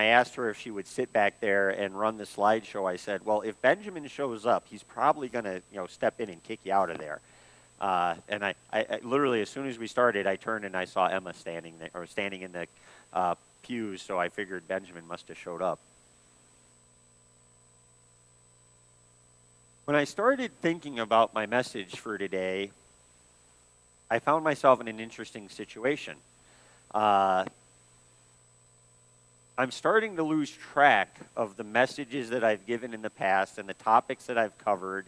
I asked her if she would sit back there and run the slideshow, I said, well, if Benjamin shows up, he's probably going to, step in and kick you out of there. And I literally, as soon as we started, I turned and I saw Emma standing there, or standing in the pews, so I figured Benjamin must have showed up. When I started thinking about my message for today, I found myself in an interesting situation. I'm starting to lose track of the messages that I've given in the past and the topics that I've covered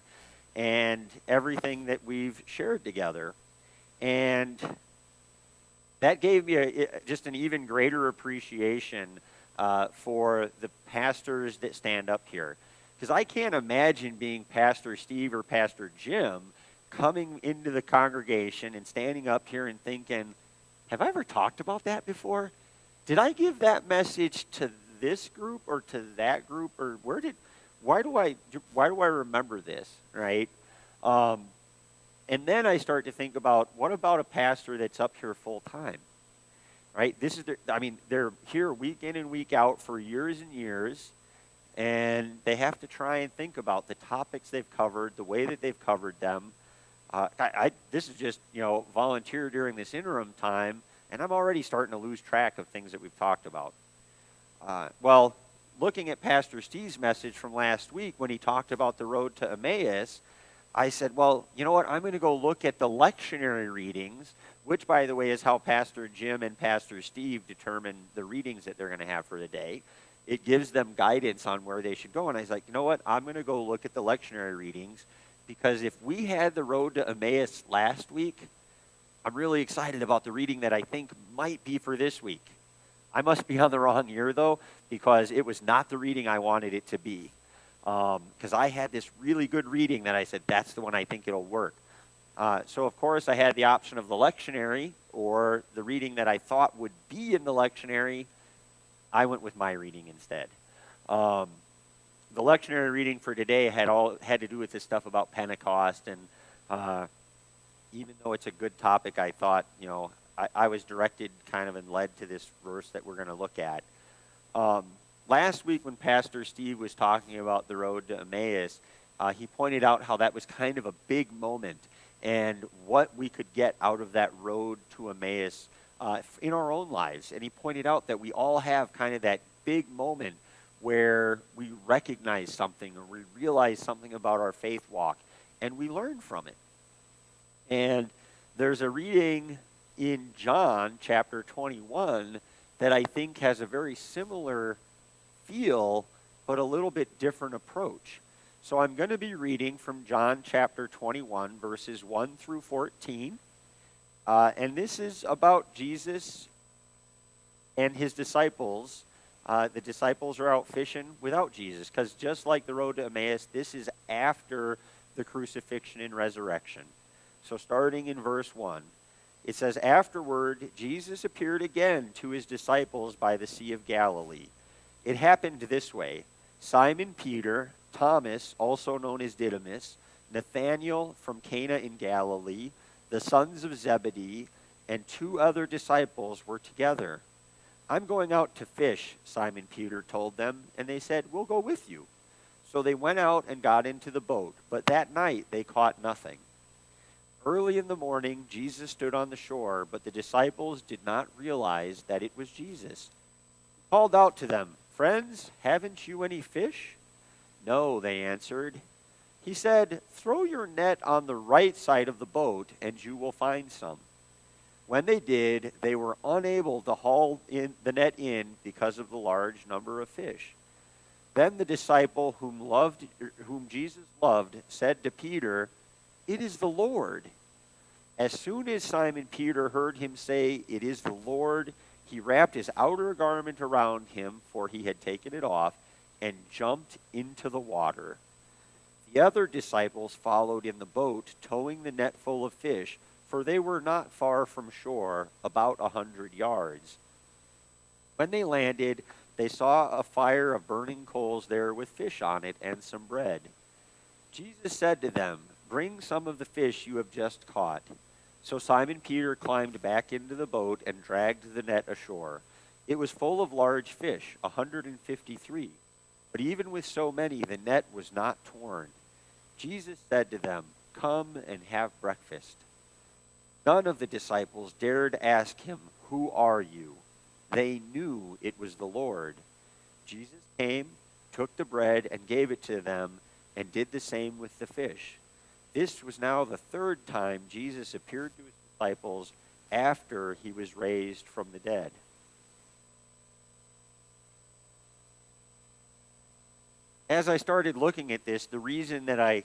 and everything that we've shared together. And that gave me just an even greater appreciation for the pastors that stand up here. Because I can't imagine being Pastor Steve or Pastor Jim coming into the congregation and standing up here and thinking, have I ever talked about that before? Did I give that message to this group or to that group, or why do I remember this, right? And then I start to think about, what about a pastor that's up here full time, right? They're here week in and week out for years and years, and they have to try and think about the topics they've covered, the way that they've covered them. This is just, volunteer during this interim time, and I'm already starting to lose track of things that we've talked about. Well, looking at Pastor Steve's message from last week when he talked about the road to Emmaus, I said, well, you know what, I'm going to go look at the lectionary readings, which, by the way, is how Pastor Jim and Pastor Steve determine the readings that they're going to have for the day. It gives them guidance on where they should go. And I was like, you know what, I'm going to go look at the lectionary readings, because if we had the road to Emmaus last week, I'm really excited about the reading that I think might be for this week. I must be on the wrong year, though, because it was not the reading I wanted it to be. Because I had this really good reading that I said, that's the one I think it'll work. So, of course, I had the option of the lectionary or the reading that I thought would be in the lectionary. I went with my reading instead. The lectionary reading for today had to do with this stuff about Pentecost, and even though it's a good topic, I thought, I was directed kind of and led to this verse that we're going to look at. Last week when Pastor Steve was talking about the road to Emmaus, he pointed out how that was kind of a big moment and what we could get out of that road to Emmaus in our own lives. And he pointed out that we all have kind of that big moment where we recognize something or we realize something about our faith walk and we learn from it. And there's a reading in John chapter 21 that I think has a very similar feel, but a little bit different approach. So I'm going to be reading from John chapter 21, verses 1 through 14. And this is about Jesus and his disciples. The disciples are out fishing without Jesus, because just like the road to Emmaus, this is after the crucifixion and resurrection. So starting in verse 1, it says, afterward, Jesus appeared again to his disciples by the Sea of Galilee. It happened this way. Simon Peter, Thomas, also known as Didymus, Nathanael from Cana in Galilee, the sons of Zebedee, and 2 other disciples were together. I'm going out to fish, Simon Peter told them, and they said, we'll go with you. So they went out and got into the boat, but that night they caught nothing. Early in the morning, Jesus stood on the shore, but the disciples did not realize that it was Jesus. He called out to them, friends, haven't you any fish? No, they answered. He said, throw your net on the right side of the boat, and you will find some. When they did, they were unable to haul in the net in because of the large number of fish. Then the disciple whom Jesus loved said to Peter, it is the Lord. As soon as Simon Peter heard him say, it is the Lord, he wrapped his outer garment around him, for he had taken it off, and jumped into the water. The other disciples followed in the boat, towing the net full of fish, for they were not far from shore, about 100 yards. When they landed, they saw a fire of burning coals there with fish on it and some bread. Jesus said to them, bring some of the fish you have just caught. So Simon Peter climbed back into the boat and dragged the net ashore. It was full of large fish, 153. But even with so many, the net was not torn. Jesus said to them, "Come and have breakfast." None of the disciples dared ask him, "Who are you?" They knew it was the Lord. Jesus came, took the bread, and gave it to them, and did the same with the fish. This was now the third time Jesus appeared to his disciples after he was raised from the dead. As I started looking at this, the reason that I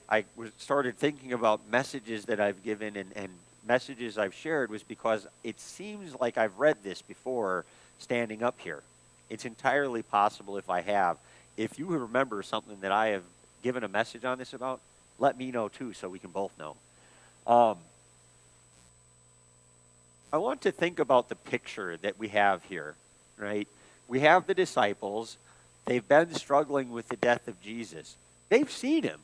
started thinking about messages that I've given and messages I've shared was because it seems like I've read this before standing up here. It's entirely possible if I have. If you remember something that I have given a message on this about, let me know too so we can both know. I want to think about the picture that we have here, right? We have the disciples. They've been struggling with the death of Jesus. They've seen him.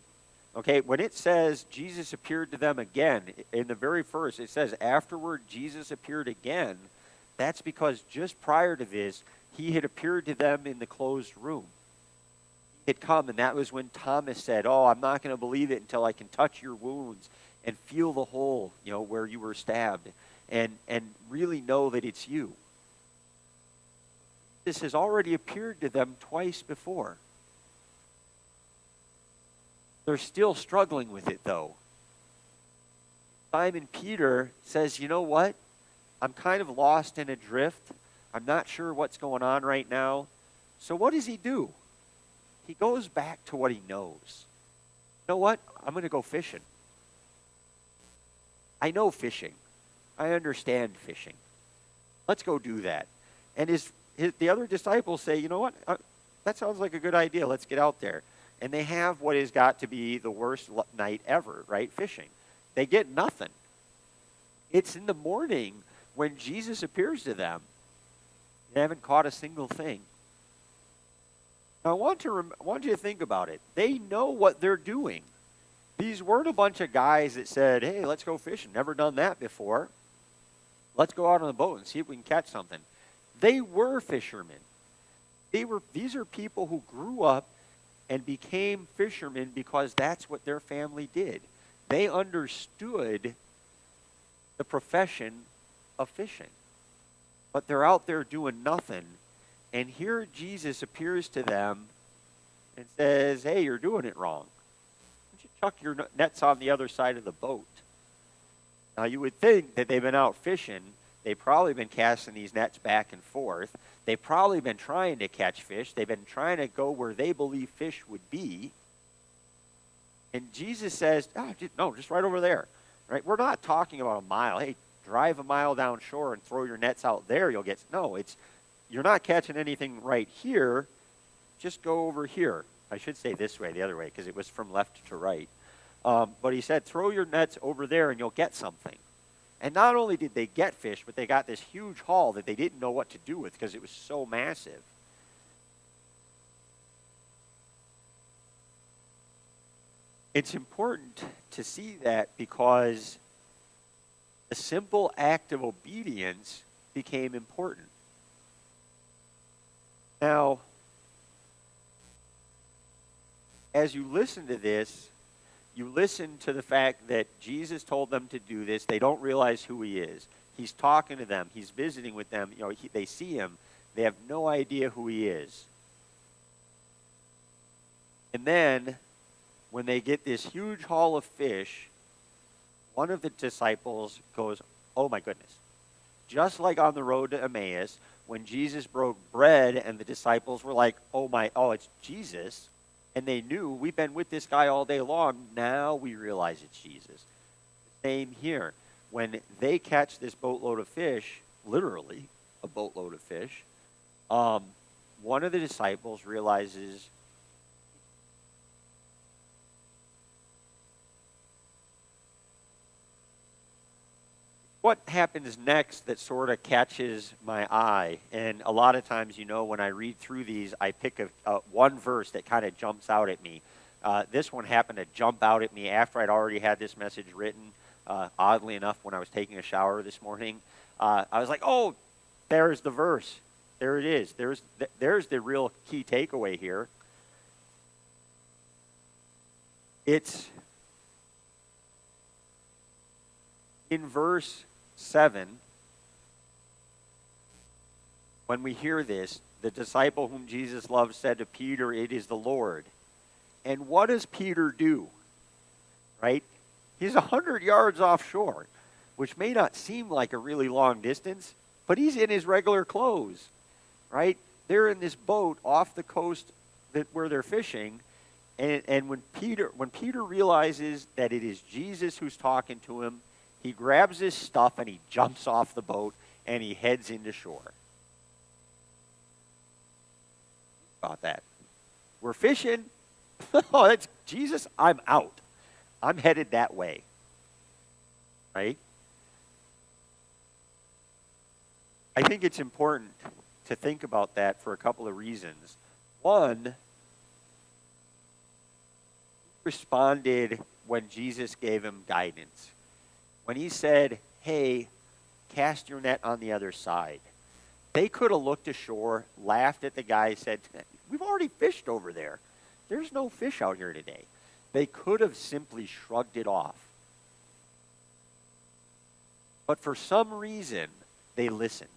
Okay, when it says Jesus appeared to them again, in the very first, it says, afterward Jesus appeared again. That's because just prior to this, he had appeared to them in the closed room. He had come, and that was when Thomas said, "Oh, I'm not going to believe it until I can touch your wounds and feel the hole, where you were stabbed, and really know that it's you." This has already appeared to them twice before. They're still struggling with it, though. Simon Peter says, "You know what? I'm kind of lost in a drift. I'm not sure what's going on right now." So what does he do? He goes back to what he knows. You know what? I'm going to go fishing. I know fishing. I understand fishing. Let's go do that. And the other disciples say, "You know what? That sounds like a good idea. Let's get out there." And they have what has got to be the worst night ever, right? Fishing. They get nothing. It's in the morning when Jesus appears to them. They haven't caught a single thing. Now, I want you to think about it. They know what they're doing. These weren't a bunch of guys that said, "Hey, let's go fishing. Never done that before. Let's go out on the boat and see if we can catch something." They were fishermen. These are people who grew up and became fishermen because that's what their family did. They understood the profession of fishing. But they're out there doing nothing. And here Jesus appears to them and says, "Hey, you're doing it wrong. Why don't you chuck your nets on the other side of the boat?" Now, you would think that they've been out fishing. They've probably been casting these nets back and forth. They've probably been trying to catch fish. They've been trying to go where they believe fish would be. And Jesus says, "No, just right over there." Right? We're not talking about a mile. Hey, drive a mile down shore and throw your nets out there. You're not catching anything right here. Just go over here. I should say this way, the other way, because it was from left to right. But he said, "Throw your nets over there and you'll get something." And not only did they get fish, but they got this huge haul that they didn't know what to do with because it was so massive. It's important to see that because the simple act of obedience became important. Now, as you listen to this, you listen to the fact that Jesus told them to do this. They don't realize who he is. He's talking to them. He's visiting with them. They see him. They have no idea who he is. And then, when they get this huge haul of fish, one of the disciples goes, "Oh my goodness." Just like on the road to Emmaus, when Jesus broke bread and the disciples were like, "Oh, it's Jesus." And they knew, we've been with this guy all day long. Now we realize it's Jesus. Same here. When they catch this boatload of fish, literally a boatload of fish, one of the disciples realizes, what happens next that sort of catches my eye. And a lot of times, when I read through these, I pick one verse that kind of jumps out at me. This one happened to jump out at me after I'd already had this message written. Oddly enough, when I was taking a shower this morning, I was like, "Oh, there's the verse. There it is. There's the real key takeaway here. It's in verse 7. When we hear this, the disciple whom Jesus loved said to Peter, "It is the Lord." And what does Peter do? Right? He's 100 yards offshore, which may not seem like a really long distance, but he's in his regular clothes, right? They're in this boat off the coast where they're fishing, and when Peter realizes that it is Jesus who's talking to him, he grabs his stuff and he jumps off the boat and he heads into shore. About that. We're fishing. Oh, that's Jesus. I'm out. I'm headed that way. Right? I think it's important to think about that for a couple of reasons. One, he responded when Jesus gave him guidance. When he said, "Hey, cast your net on the other side." They could have looked ashore, laughed at the guy, said, "We've already fished over there. There's no fish out here today." They could have simply shrugged it off. But for some reason, they listened.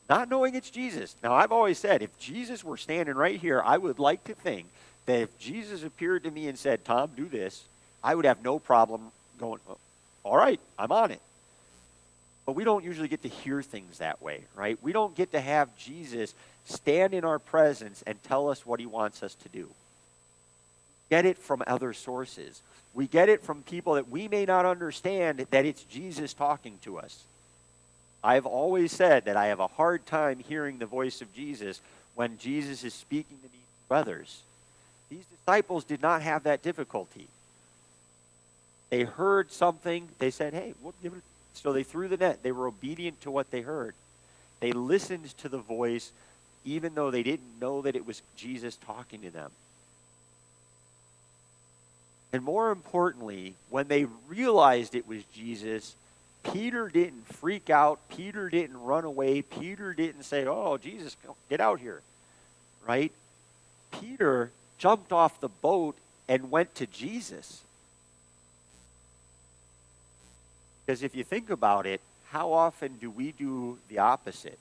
Not knowing it's Jesus. Now, I've always said, if Jesus were standing right here, I would like to think that if Jesus appeared to me and said, "Tom, do this," I would have no problem going, "Oh, all right, I'm on it." But we don't usually get to hear things that way, right? We don't get to have Jesus stand in our presence and tell us what he wants us to do. We get it from other sources. We get it from people that we may not understand that it's Jesus talking to us. I've always said that I have a hard time hearing the voice of Jesus when Jesus is speaking to me through others. These disciples did not have that difficulty. They heard something. They said, "Hey, we'll give it." So they threw the net. They were obedient to what they heard. They listened to the voice even though they didn't know that it was Jesus talking to them. And more importantly, when they realized it was Jesus, Peter didn't freak out. Peter didn't run away. Peter didn't say, "Oh, Jesus, get out here." Right? Peter jumped off the boat and went to Jesus. Because if you think about it, how often do we do the opposite,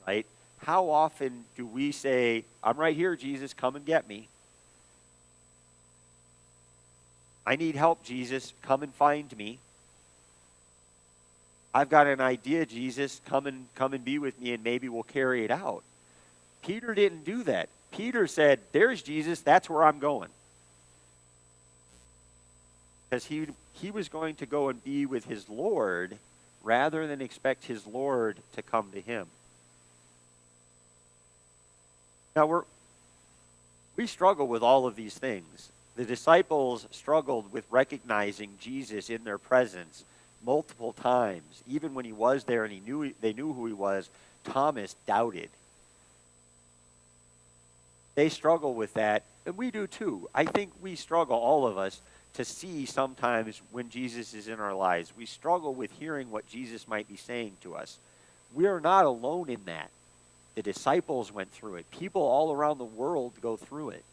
right? How often do we say, "I'm right here, Jesus, come and get me. I need help, Jesus, come and find me. I've got an idea, Jesus, come and be with me and maybe we'll carry it out." Peter didn't do that. Peter said, "There's Jesus, that's where I'm going." Because he was going to go and be with his Lord rather than expect his Lord to come to him. Now, we struggle with all of these things. The disciples struggled with recognizing Jesus in their presence multiple times. Even when he was there and they knew who he was, Thomas doubted. They struggle with that, and we do too. I think we struggle, all of us, to see sometimes when Jesus is in our lives. We struggle with hearing what Jesus might be saying to us. We are not alone in that. The disciples went through it. People all around the world go through it.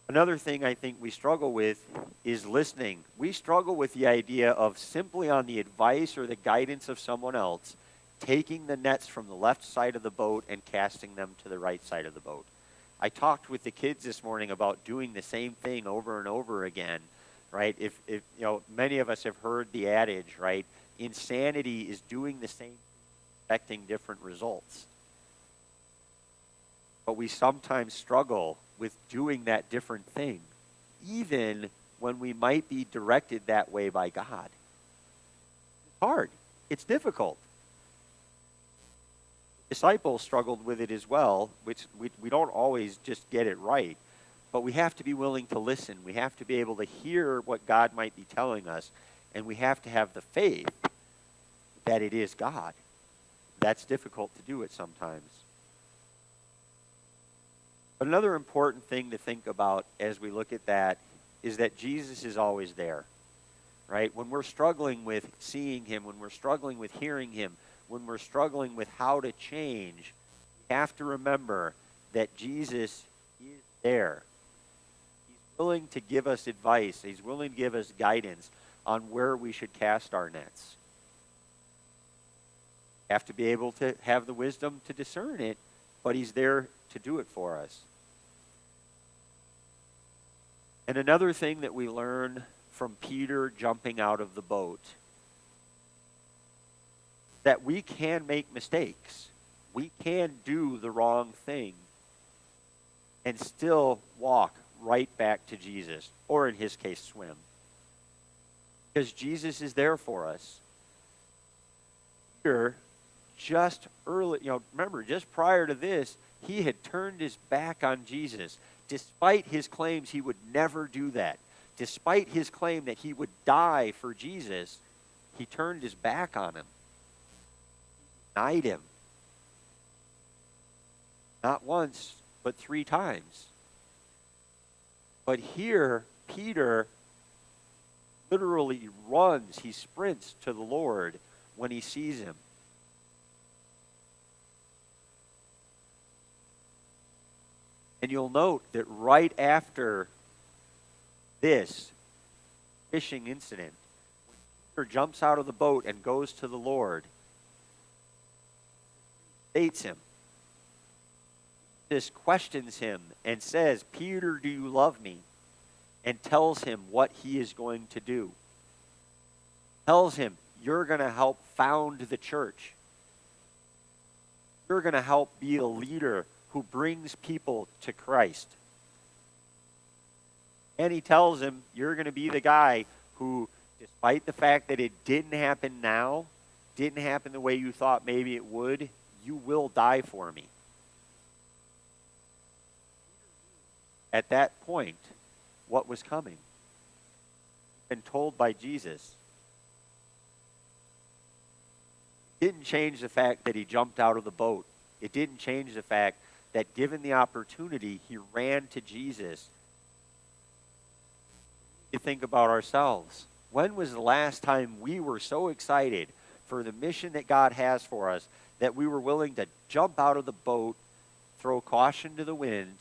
Another thing I think we struggle with is listening. We struggle with the idea of simply on the advice or the guidance of someone else, taking the nets from the left side of the boat and casting them to the right side of the boat. I talked with the kids this morning about doing the same thing over and over again, right? If many of us have heard the adage, right? Insanity is doing the same thing, expecting different results. But we sometimes struggle with doing that different thing, even when we might be directed that way by God. It's hard. It's difficult. Disciples struggled with it as well, which we don't always just get it right, but we have to be willing to listen. We have to be able to hear what God might be telling us, and we have to have the faith that it is God. That's difficult to do it sometimes. But another important thing to think about as we look at that is that Jesus is always there, right? When we're struggling with seeing him, when we're struggling with hearing him, when we're struggling with how to change, we have to remember that Jesus is there. He's willing to give us advice. He's willing to give us guidance on where we should cast our nets. We have to be able to have the wisdom to discern it, but he's there to do it for us. And another thing that we learn from Peter jumping out of the boat, that we can make mistakes. We can do the wrong thing and still walk right back to Jesus, or in his case, swim. Because Jesus is there for us. Peter, just early, remember, just prior to this, he had turned his back on Jesus. Despite his claims he would never do that, despite his claim that he would die for Jesus, he turned his back on him. He denied him. Not once, but 3 times. But here, Peter literally runs, he sprints to the Lord when he sees him. And you'll note that right after this fishing incident, when Peter jumps out of the boat and goes to the Lord, states him. Jesus questions him and says, "Peter, do you love me?" And tells him what he is going to do. Tells him, you're going to help found the church. You're going to help be a leader who brings people to Christ. And he tells him, you're going to be the guy who, despite the fact that it didn't happen now, didn't happen the way you thought maybe it would, you will die for me. At that point, what was coming? Been told by Jesus. It didn't change the fact that he jumped out of the boat. It didn't change the fact that given the opportunity, he ran to Jesus. You think about ourselves. When was the last time we were so excited for the mission that God has for us that we were willing to jump out of the boat, throw caution to the wind,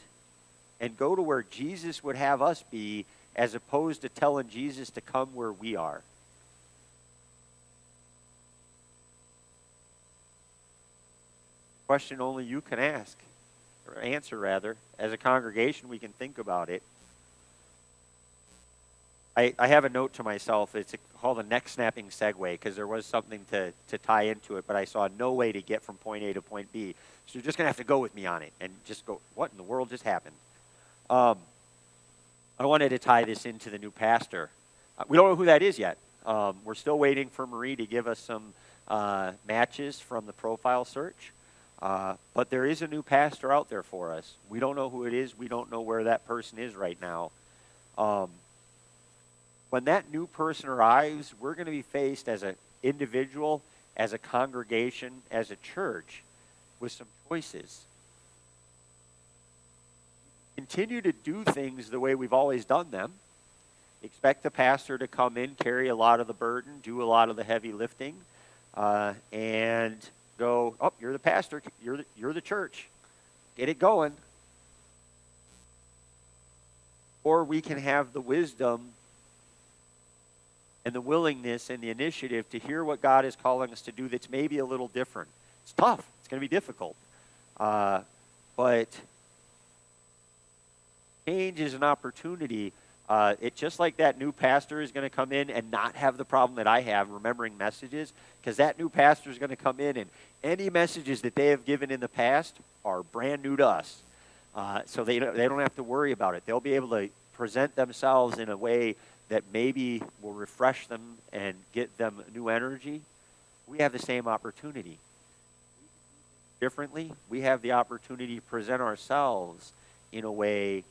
and go to where Jesus would have us be, as opposed to telling Jesus to come where we are? Question only you can ask, or answer rather. As a congregation, we can think about it. I have a note to myself. It's called a neck snapping segue, because there was something to tie into it, but I saw no way to get from point A to point B. So you're just going to have to go with me on it and just go, what in the world just happened? I wanted to tie this into the new pastor. We don't know who that is yet. We're still waiting for Marie to give us some matches from the profile search. But there is a new pastor out there for us. We don't know who it is. We don't know where that person is right now. When that new person arrives, we're going to be faced as an individual, as a congregation, as a church, with some choices. Continue to do things the way we've always done them. Expect the pastor to come in, carry a lot of the burden, do a lot of the heavy lifting, and go, oh, you're the pastor, you're the church. Get it going. Or we can have the wisdom and the willingness and the initiative to hear what God is calling us to do that's maybe a little different. It's tough. It's going to be difficult. But change is an opportunity. It just like that new pastor is going to come in and not have the problem that I have remembering messages, because that new pastor is going to come in and any messages that they have given in the past are brand new to us. So they don't have to worry about it. They'll be able to present themselves in a way that maybe will refresh them and get them new energy. We have the same opportunity. Differently, we have the opportunity to present ourselves in a way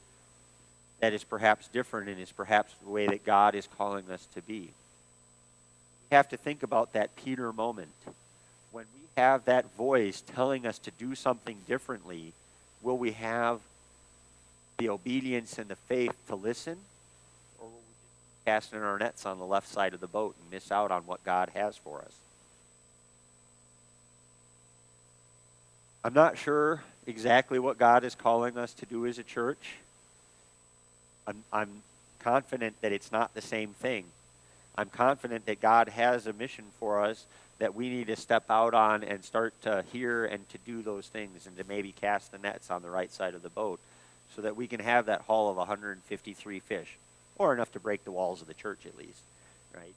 that is perhaps different and is perhaps the way that God is calling us to be. We have to think about that Peter moment. When we have that voice telling us to do something differently, will we have the obedience and the faith to listen? Or will we just casting our nets on the left side of the boat and miss out on what God has for us. I'm not sure exactly what God is calling us to do as a church. I'm confident that it's not the same thing. I'm confident that God has a mission for us that we need to step out on and start to hear and to do those things and to maybe cast the nets on the right side of the boat so that we can have that haul of 153 fish, or enough to break the walls of the church at least, right?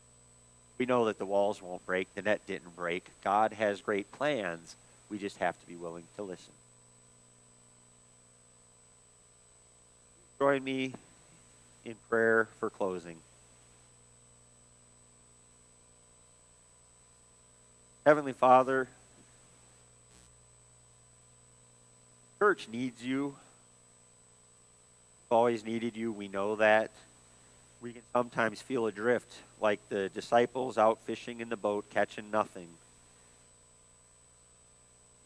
We know that the walls won't break, the net didn't break. God has great plans. We just have to be willing to listen. Join me in prayer for closing. Heavenly Father, church needs you. We've always needed you. We know that. We can sometimes feel adrift, like the disciples out fishing in the boat, catching nothing.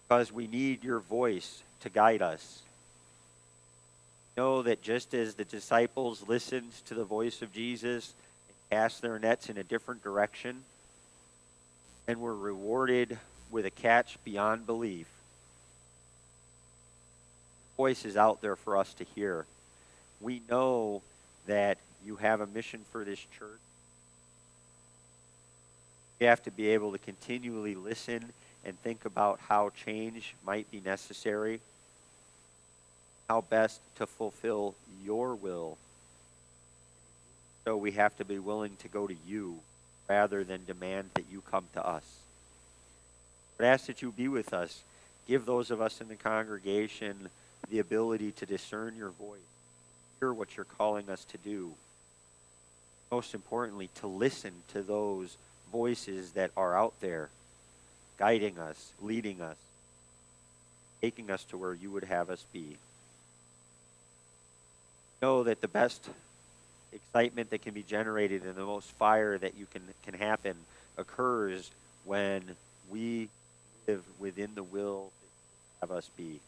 Because we need your voice to guide us. Know that just as the disciples listened to the voice of Jesus and cast their nets in a different direction and were rewarded with a catch beyond belief, your voice is out there for us to hear. We know that you have a mission for this church. We have to be able to continually listen and think about how change might be necessary, how best to fulfill your will. So we have to be willing to go to you rather than demand that you come to us. But I ask that you be with us. Give those of us in the congregation the ability to discern your voice, hear what you're calling us to do. Most importantly, to listen to those voices that are out there, guiding us, leading us, taking us to where you would have us be. Know that the best excitement that can be generated and the most fire that you can happen occurs when we live within the will that you have us be.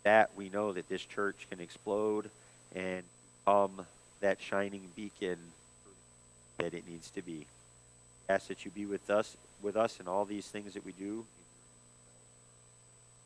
That we know that this church can explode and become that shining beacon that it needs to be. I ask that you be with us in all these things that we do.